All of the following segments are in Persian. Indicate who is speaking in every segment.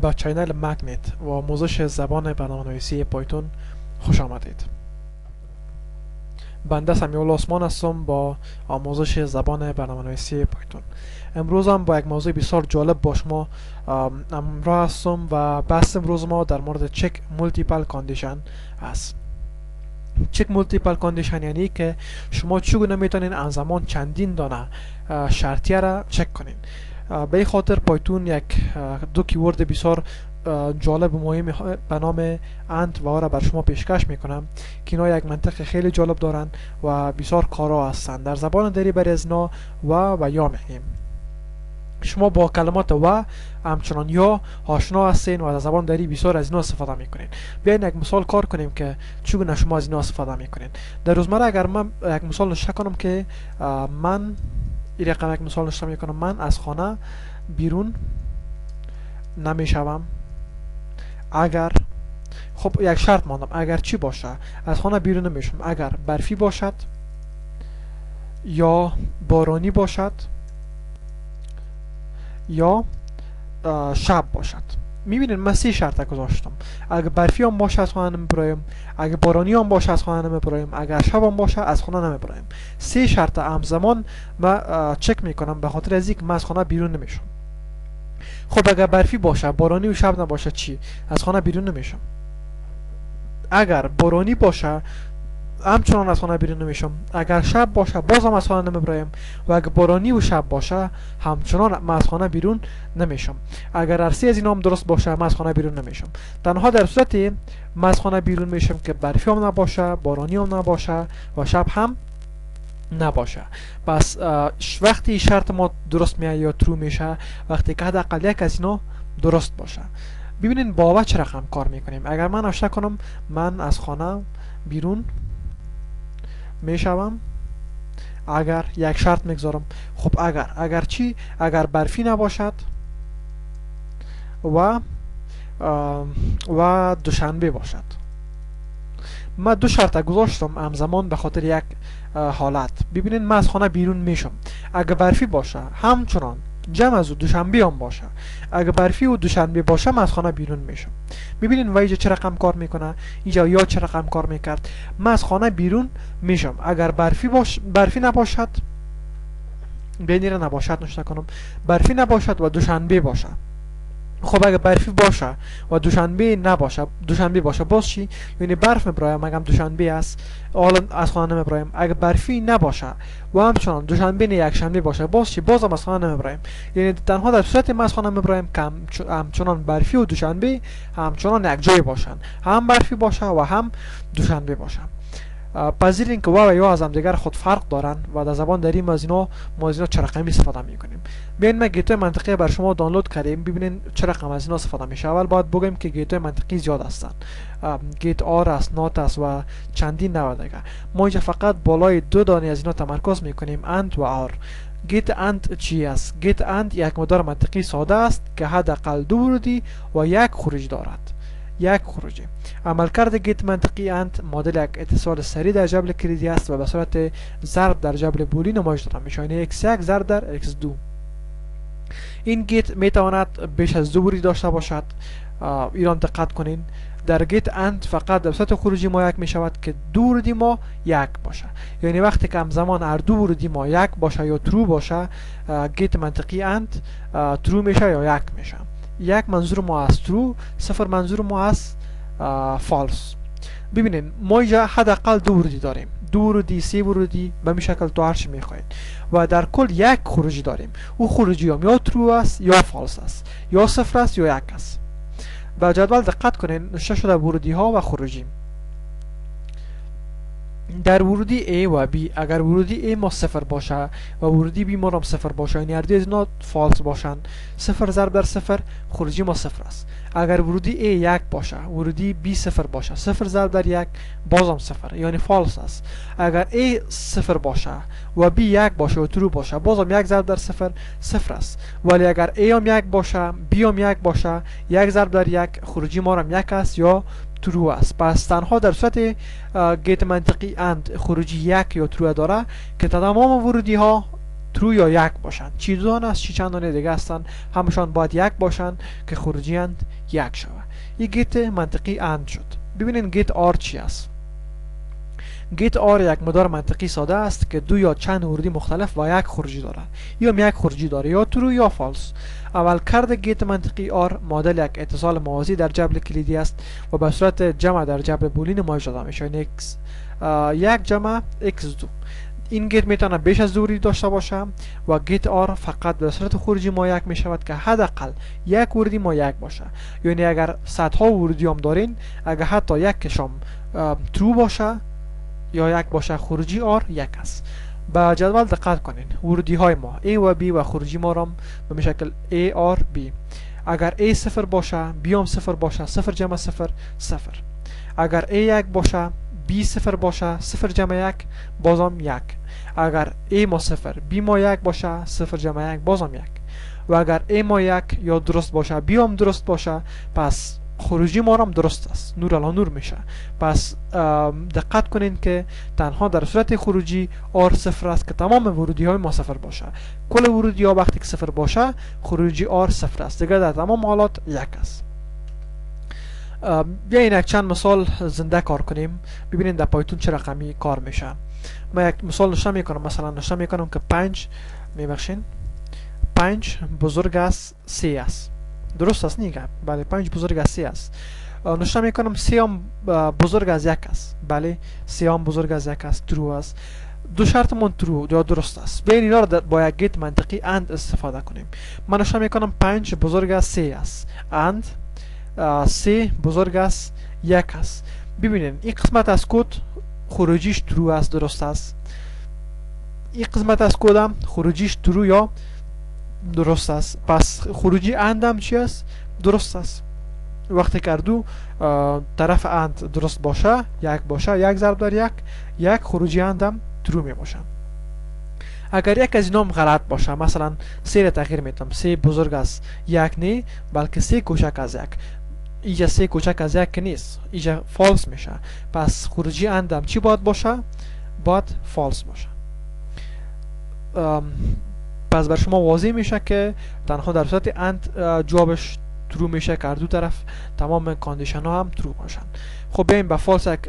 Speaker 1: به چینل کنید و آموزش زبان برنامه‌نویسی پایتون خوش آمدید. بنده سمیع عثمان هستم با آموزش زبان برنامه‌نویسی پایتون. امروز هم با یک موضوع بسیار جالب با شما همراه هستم و بحث امروز ما در مورد چک مولتیپل کاندیشن است. چک مولتیپل کاندیشن یعنی که شما چگونه میتونین همزمان چندین دانه شرطیه را چک کنین. به این خاطر پایتون دو کیورد بسیار جالب و مهم به نام اند و آن را بر شما پیشکش میکنم که اینا یک منطق خیلی جالب دارن و بسیار کارا هستند. در زبان دری برای از اینا و یا میگیم. شما با کلمات و همچنان یا آشنا هستین و در زبان دری بسیار از اینا استفاده میکنین. بیاین یک مثال کار کنیم که چگونه شما از اینا استفاده میکنین. در روزمره اگر من یک مثال نشه کنم که من این رقم یک مثال نشه میکنم، من از خانه بیرون نمیشوم اگر خب یک شرط ماندم، اگر چی باشه از خانه بیرون نمیشم، اگر برفی باشد یا بارانی باشد یا شب باشد. میبینین من 3 شرط گذاشتم. اگر برفی هم باشه از خانه نمیبرایم، اگر بارانی هم باشه از خانه نمیبرایم، اگر شب هم باشه از خانه نمیبرایم. 3 شرط همزمان من چک میکنم به خاطر از اینکه من از خانه بیرون نمیشم. خب اگر برفی باشه، بارانی و شب نباشه چی؟ از خانه بیرون نمیشم. اگر بارانی باشه همچنان از خانه بیرون نمیشم. اگر شب باشه بازم از خانه نمیبرایم و اگر بارانی و شب باشه همچنان من از خانه بیرون نمیشم. اگر هر 3 از اینا هم درست باشه من از خانه بیرون نمیشم. تنها در صورتی من از خانه بیرون میشم که برفی هم نباشه، بارانی هم نباشه و شب هم نباشه. پس وقتی شرط ما درست میاد یا ترو میشه وقتی که حداقل یک از اینا درست باشه. ببینین با چه رقم کار میکنیم. اگر من نوشته کنم من از خانه بیرون میشوم اگر یک شرط میگذارم. خب اگر چی؟ اگر برفی نباشد و دوشنبه باشد. من 2 شرط گذاشتم همزمان به خاطر یک حالت. ببینین من از خانه بیرون میشم. اگر برفی باشه همچنان جمع از دوشنبه هم باشه. اگر برفی و دوشنبه باشه من از خانه بیرون میشم. ببینین اینجا چه رقم کار میکنه؟ اینجا یا چه رقم کار میکرد؟ من از خانه بیرون میشم اگر برفی نباشد، بینیره نباشد نشته کنم، برفی نباشد و دوشنبه باشه. خب اگه برفی باشه و دوشنبه نباشه، دوشنبه باشه باز چی؟ یعنی برف میبرایم اگه دوشنبه است حالا از خانه نمیبرایم. اگه برفی نباشه و همچنان دوشنبه نه یک شنبه باشه باز چی؟ بازم از خانه نمیبرایم. یعنی تنها در صورت ما از خانه میبرایم که همچنان برفی و دوشنبه همچنان یک جای باشن، هم برفی باشه و هم دوشنبه باشه. پذیرین که و یا از هم دیگر خود فرق دارن و در زبان دری ما از اینا چه رقمی استفاده میکنیم. بیاین ما گیت منطقی بر شما دانلود کردیم ببینین چه رقم از اینا استفاده میشه. اول باید بگیم که گیت منطقی زیاد هستن. گیت آر است، نات است و چندین نوع دیگه. ما اینجا فقط بالای 2 دانه از اینا تمرکز میکنیم، اند و آر. گیت اند چی است؟ گیت اند یک مدار منطقی ساده است که حداقل 2 ورودی و 1 خروج دارد. یک خروجی. عملکرد گیت منطقی اند مدل یک اتصال سریع در جبل کلیدی است و به صورت ضرب در جبل بولی نمایش داده میشه، یعنی x1 ضرب در x2. این گیت میتواند بیش از 2 ورودی داشته باشد. ایران دقت کنین در گیت اند فقط در صورت خروجی ما 1 میشود که 2 ورودی ما 1 باشه. یعنی وقتی که همزمان هر 2 ورودی ما 1 باشه یا ترو باشه گیت منطقی اند ترو میشه یا 1 میشه. 1 منظور ما از ترو، 0 منظور ما از فالس. ببینین ما اینجا حداقل 2 ورودی داریم، 2 ورودی، 3 ورودی به این شکل تو هرچی میخواین و در کل 1 خروجی داریم. او خروجی هم یا ترو است یا فالس است، یا 0 است یا 1 است. به جدول دقت کنین نوشته شده ورودی ها و خروجی. در ورودی A و B اگر ورودی A ما 0 باشه و ورودی B ما هم 0 باشه یعنی هر دو از اینا فالس باشن، 0 ضرب در 0 خروجی ما 0 است. اگر ورودی A 1 باشه ورودی B 0 باشه، 0 ضرب در 1 بازم 0 یعنی فالس است. اگر A 0 باشه و B 1 باشه و ترو باشه بازم 1 ضرب در 0 0 است. ولی اگر A هم 1 باشه B هم 1 باشه 1 ضرب در 1 خروجی ما هم 1 است یا ترو است. پس تنها در صورت گیت منطقی اند خروجی 1 یا ترو داره که تمام ورودی ها ترو یا یک باشند. چی دو است چی چندان دیگه هستند همشان باید یک باشند که خروجی اند یک شود. این گیت منطقی اند شد. ببینید گیت آر چی است. گیت آر یک مدار منطقی ساده است که دو یا چند ورودی مختلف و یک خروجی دارد، یا یک خروجی داره یا ترو یا فالس. اول کرده گیت منطقی آر مدل یک اتصال موازی در جبل کلیدی است و به صورت جمع در جبل بولین نمایش داده میشه، یعنی یک جمع x2. این گیت میتونه بیش از دو ورودی داشته باشه و گیت آر فقط به صورت خروجی ما یک میشود که حداقل یک ورودی ما یک باشه. یعنی اگر صدها ورودی هم دارین، اگر حتی یکشم ترو باشه یا یک باشه، خروجی آر یک است. به جدول دقت کنین. ورودی های ما A و B و خروجی ما را به شکل A R B. اگر A صفر باشه، B هم صفر باشه، صفر جمع صفر صفر. اگر A یک باشه، B صفر باشه، صفر جمع یک بازم یک. اگر A ما صفر، B ما یک باشه، صفر جمع یک بازم یک. و اگر A ما یک یا درست باشه، B هم درست باشه، پس خروجی ما هم درست است، نور علی نور میشه. پس دقت کنین که تنها در صورت خروجی آر صفر است که تمام ورودی های ما صفر باشه. کل ورودی ها وقتی که صفر باشه، خروجی آر صفر است، دیگه در تمام حالات یک است. بیاین یک چند مثال زنده کار کنیم ببینید در پایتون چه رقمی کار میشه. من یک مثال نشون میکنم. مثلا نشون میکنم که 5 میبخشین 5 بزرگ است 3 است. درست است نیگه؟ بله 5 بزرگ از 3 است. نشون میکنم 3 هم بزرگ از 1 است. بله 3 هم بزرگ از 1 است، ترو است. دو شرط من ترو یا درست است. بیاین اینا رو با یک گیت منطقی اند استفاده کنیم. من نشون میکنم 5 بزرگ از 3 است، اند 3 بزرگ از 1 است. ببینید این قسمت از کد خروجیش ترو است، درست است. این قسمت از کد هم خروجیش ترو یا درست است. پس خروجی اند هم چی است؟ درست است. وقتی که دو طرف اند درست باشه، یک باشه، یک ضرب در یک خروجی اند هم ترو می باشه. اگر یک از اینا غلط باشه، مثلا 3 را تغییر میتم، 3 بزرگ از 1 نه بلکه 3 کوچک از 1، اینجا 3 کوچک از 1 نیست، اینجا فالس میشه. پس خروجی اند هم چی باید باشه؟ باید فالس باشه. پس بر شما واضح میشه که تنها در صورت اند جوابش ترو میشه که دو طرف تمام کاندیشن ها هم ترو باشن. خب بیایم با فالس یک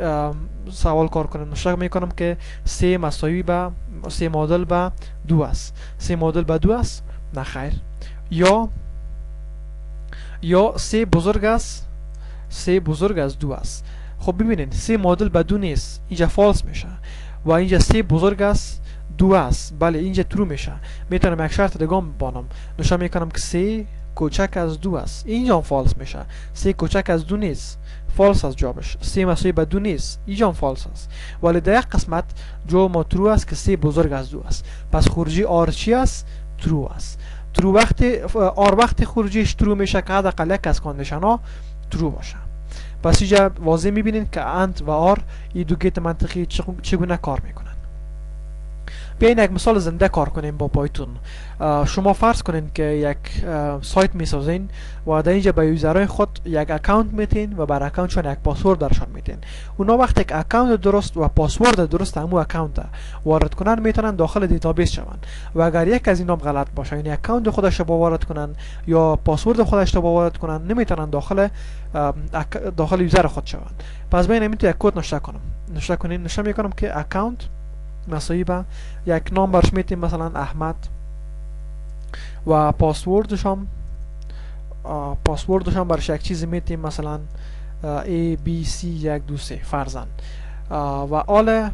Speaker 1: سوال کار کنیم. نشون میکنم که 3 مساوی به 3 معادل به 2 است. 3 معادل به 2 است؟ نه خیر. یا 3 بزرگ است 2 است. خب ببینید 3 معادل به 2 نیست، اینجا فالس میشه. و اینجا 3 بزرگ است 2 است. بله اینجا ترو میشه. میتونم یک شرط دیگه بانم. نشون میکنم که 3 کوچک از 2 است، اینجا فالس میشه. 3 کوچک از 2 نیست، فالس است جوابش. 3 مساوی به 2 نیست، اینجا فالس است. ولی در یک قسمت جواب ما ترو است که 3 بزرگ از 2 است. پس خروجی آر چی است؟ ترو است. ترو وقتی خروجیش ترو میشه که حداقل یک از کاندیشن ها ترو باشه. پس اینجا واضح میبینید که اند و آر این دو گیت منطقی چگونه کار میکنن. بیاین یک مثال زنده کار کنیم با پایتون. شما فرض کنین که یک سایت میسازین و در اینجا به یوزرهای خود یک اکانت میتین و بر اکانتشون یک پاسورد درشان میتین. اونا وقتی که اکانت درست و پاسورد درست همو اکانت وارد کنن، میتونن داخل دیتابیس شون. و اگر یک از اینا غلط باشه، یعنی اکانت خودش رو وارد کنن یا پاسورد خودش رو وارد کنن، نمیتونن داخل یوزر خود شون. پس بیاین همین تو یک کد نشون میکنم که اکانت مساوی به یک نام برش میتیم، مثلا احمد، و پاسوردش هم برش یک چیزی میتیم، مثلا ABC123 فرضاً. و حالا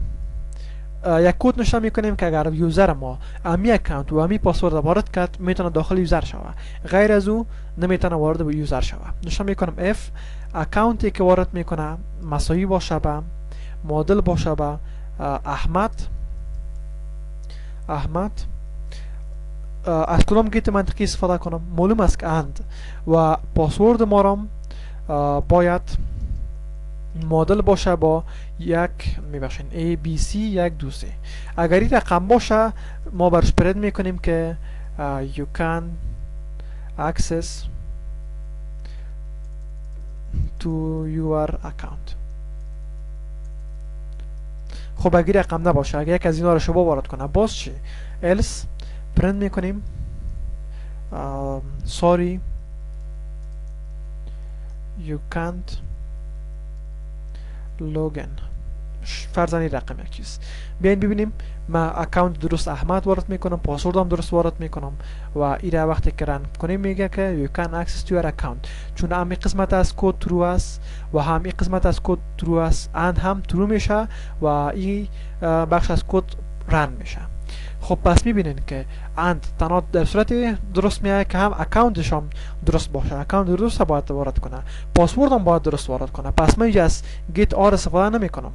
Speaker 1: یک کد نشون میکنیم که اگر یوزر ما امی اکانت و امی پاسورد وارد کرد، میتونه داخل یوزر شوه، غیر از او نمیتونه وارد به یوزر شوه. نشون میکنم F اکانتی که وارد میکنه مساوی باشه به معادل باشه به احمد. از کدام گیت منطقی استفاده کنم؟ معلوم است که اند و پاسورد ما را باید معادل باشه با میبخشین ABC123. اگر این رقم باشه، ما برش پرید میکنیم که you can access to your account. خب اگر رقم نباشه، اگر یک از اینا رو شما وارد کنه، باز چی؟ else پرینت میکنیم sorry you can't log in فرزنی رقم یک چیز. بیاین ببینیم ما اکانت درست احمد وارد میکنم، پاسورد هم درست وارد میکنم و ایره وقتی که رن کنیم میگه که you can access to your account. چون هم این قسمت از کد ترو است و هم این قسمت از کد ترو است اند هم ترو میشه و این بخش از کد رن میشه. خب پس میبینین که اند تنها در صورت درست میاد که هم اکانتش هم درست باشه، اکانت درست باید وارد کنه، پاسورد هم باید درست وارد کنه. پس من اینجا از گیت آر استفاده نمی کنم.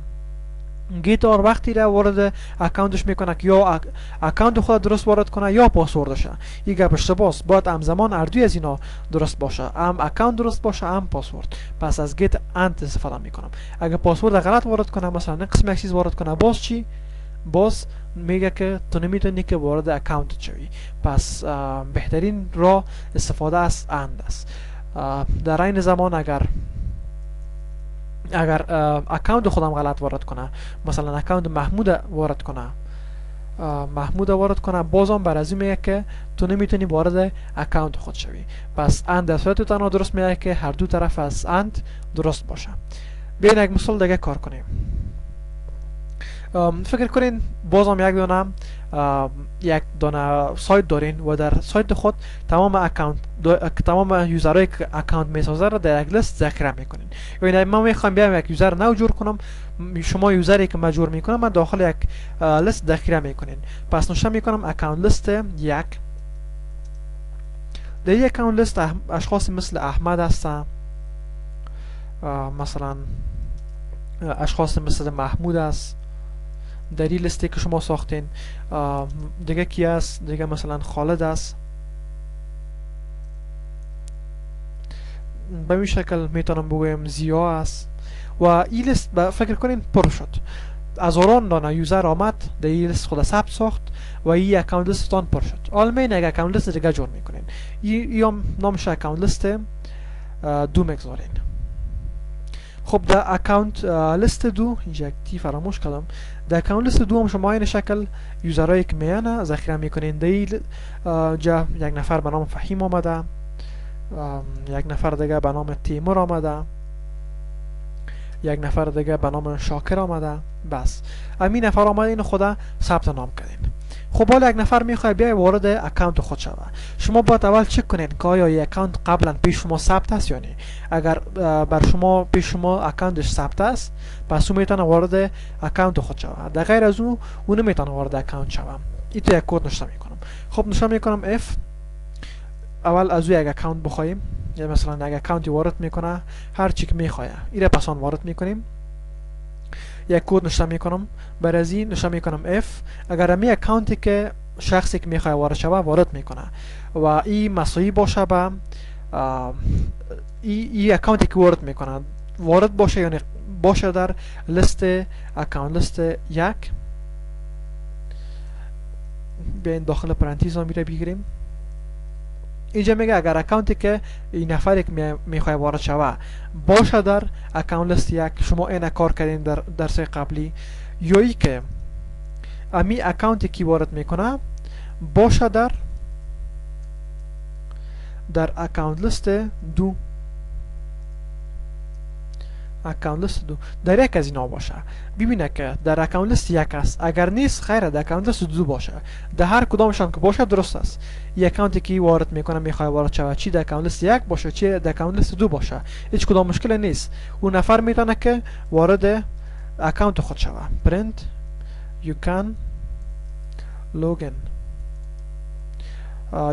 Speaker 1: گیت آر وقتی را وارد اکانتش میکنه که یا اکانت خود درست وارد کنه یا پاسوردش. این گپ اشتباهه. باید همزمان هر دوی از اینا درست باشه، هم اکانت درست باشه هم پاسورد. پس از گیت اند استفاده میکنم. اگه پاسورد غلط وارد کنه، مثلا قسم یک چیز وارد کنه، باز چی؟ باز میگه که تو نمیتونی که وارد اکانت شوی. پس بهترین راه استفاده از اند است. در این زمان اگر اکانت خودم غلط وارد کنه، مثلا اکانت محمود وارد کنه، بازم بر از این میگه که تو نمیتونی وارد اکانت خود شوی. پس اند در صورت تنها درست میگه که هر دو طرف از اند درست باشه. بیاین یک مثال دیگه کار کنیم. فکر کنین بازم یک دانه سایت دارین و در سایت خود تمام یوزرهایی که اکانت میسازه را در یک لیست ذخیره میکنین. یعنی من میخوام بیام یک یوزر نو جور کنم، شما یوزری که من جور میکنم من داخل یک لیست ذخیره میکنین. پس نوشته میکنم اکانت لیست یک. در یک اکانت لیست اشخاصی مثل احمد هستن، مثلا اشخاصی مثل محمود است در این لیستی که شما ساختین. دیگه کی است؟ دیگه مثلا خالد است. به این شکل میتونم بگویم زیا است و این لیست فکر کنین پر شد. هزاران دانه یوزر آمد در این لیست خود ثبت ساخت و این اکانت لیستتان پر شد. حالا یک اکانت لیست دیگه جور میکنین. این نامش اکانت لیست دو میگذارین. خب در اکانت لیست دو اینجا تی فراموش کردم. در اکانت لیست دو هم شما این شکل یوزرهایی که میانه ذخیره میکنین. در جا یک نفر به نام فهیم آمده، یک نفر دیگه به نام تیمور آمده، یک نفر دیگه به نام شاکر آمده. بس همین نفر آمده این خدا ثبت نام کردین. خب حالا یک نفر میخواد بیای وارد اکانت خود شوه. شما باید اول چک کنین که آیا این اکانت قبلا پیش شما ثبت است یا نه. اگر بر شما پیش شما اکانتش ثبت است، پس او میتونه وارد اکانت خود شوه. در غیر از اون نمیتونه وارد اکانت شوه. این تو یک کد نوشته میکنم. خب نوشته میکنم اف اول از او یک اکانت بخوایم، یا مثلا یک اکانتی وارد میکنه هر چی که میخواد ایره پس آن وارد میکنیم. یک کد نوشته میکنم، بر از این نوشته میکنم اف اگر می اکانتی که شخصی که میخواد وارد شوه وارد میکنه و این مساوی باشه به این اکانتی که وارد میکنه وارد باشه، یعنی باشه در لیست اکانت لیست یک. بیاین داخل پرانتز هم میره بگیریم. اینجا میگه اگر اکانتی که این نفری که میخواد وارد شوه باشه در اکانت لیست یک، شما این کار کردین در درس قبلی، یا ای که امی اکانتی که وارد میکنه باشه در اکانت لیست دو. اکانت لیست دو در یک از اینا باشه. ببینه که در اکانت لیست یک است، اگر نیست خیره در اکانت لیست دو باشه. در هر کدامشان که باشه درست است. یک اکانتی که وارد میکنه میخواد وارد شوه چی در اکانت لیست یک باشه چی در اکانت لیست دو باشه، هیچ کدام مشکل نیست. اون نفر میتونه که وارد اکانت خود شوه. print you can log in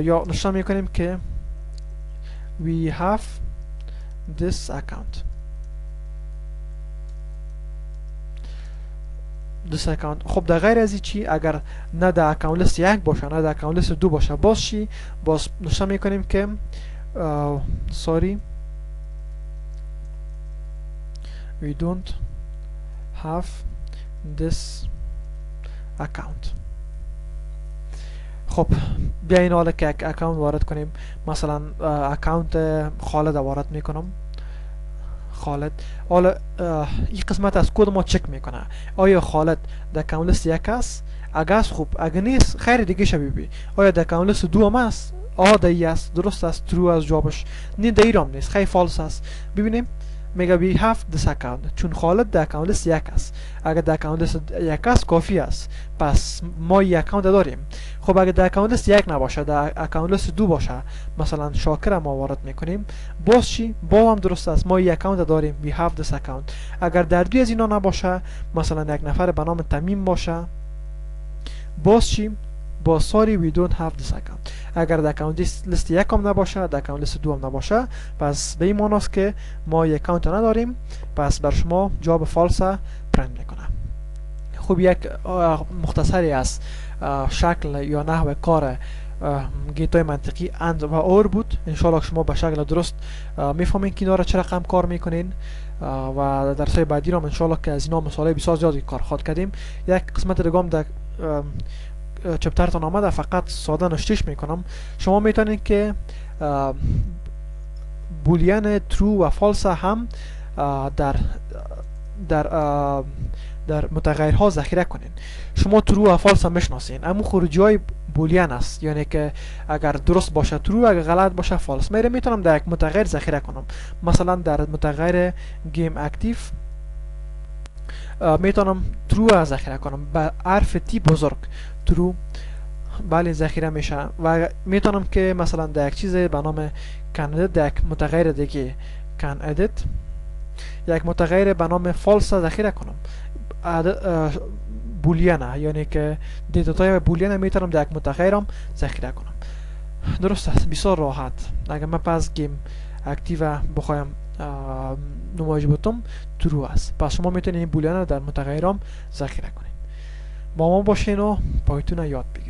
Speaker 1: یا نشان میکنیم که we have this account. خب در غیر از چی اگر نه در اکانت لیست یک باشه نه در اکانت لیست دو باشه، باز چی؟ باز نشان میکنیم که sorry we don't have this account. خب بیاین حالا که یک اکانت وارد کنیم. مثلا اکانت خالد وارد میکنم. خالد حالا این قسمت از کد ما چک میکنه آیا خالد در اکانت لیست یک است. اگه است خوب، اگه نیست خیر دیگه شبیبی. آیا در اکاونت لیست 2 هم است؟ دایی است، درست است، ترو از جوابش. نه دایرام نیست، خیلی فالس است. ببینیم میگه we have this account، چون خالد در اکاونت لیست 1 است. اگه در اکاونت لیست 1 است کافی است، پس ما یک اکاونت داریم. خب اگه در اکاونت لیست 1 نباشه، در اکاونت لیست 2 باشه، مثلا شاکر ما وارد میکنیم، باز چی؟ باز هم درست است، ما یک اکاونت داریم we have this account. اگر در دوی از اینا نباشه، مثلا یک نفر به نام تمیم باشه، باز چی؟ باز sorry we don't have this account. اگر در اکاونت لیست 1 هم نباشه، در اکاونت لیست 2 هم نباشه، پس به این معنی است که ما یک اکاونت نداریم، پس بر شما جواب فالس پرینت میکنه. خب یک مختصری از شکل یا نحو کار گیتای منطقی اند و اور بود. انشالله شما به شکل درست میفهمین که اینا را چه رقم کار میکنین و درسای بعدی را انشالله که از اینا مثاله بسیار زیادی کار خواهد کردیم. یک قسمت دیگه هم در چپترتان آمده، فقط ساده نشتیش میکنم. شما میتونید که بولیان ترو و فالس هم در متغیرها ذخیره کنین. شما ترو و فالس هم میشناسین، اما خروجی های بولیان است، یعنی که اگر درست باشه ترو، اگر غلط باشه فالس. میتونم در یک متغیر ذخیره کنم. مثلا در متغیر گیم اکتیو میتونم ترو ذخیره کنم با حرف تی بزرگ، ترو بله ذخیره میشه. و میتونم که مثلا در یک چیز به نام کنید، در یک متغیر دیگه کنید، یک متغیر به نام فالس ذخیره کنم، بولیانه، یعنی که دیتاتای بولیانه میتونم در یک متغیرم ذخیره کنم. درست است، بسیار راحت. اگر من پس گیم اکتیو بخوایم نمایش بتم، ترو است، پس شما میتونید این بولیانه در متغیرم ذخیره کنید. با ما باشین و پایتون یاد بگیرید.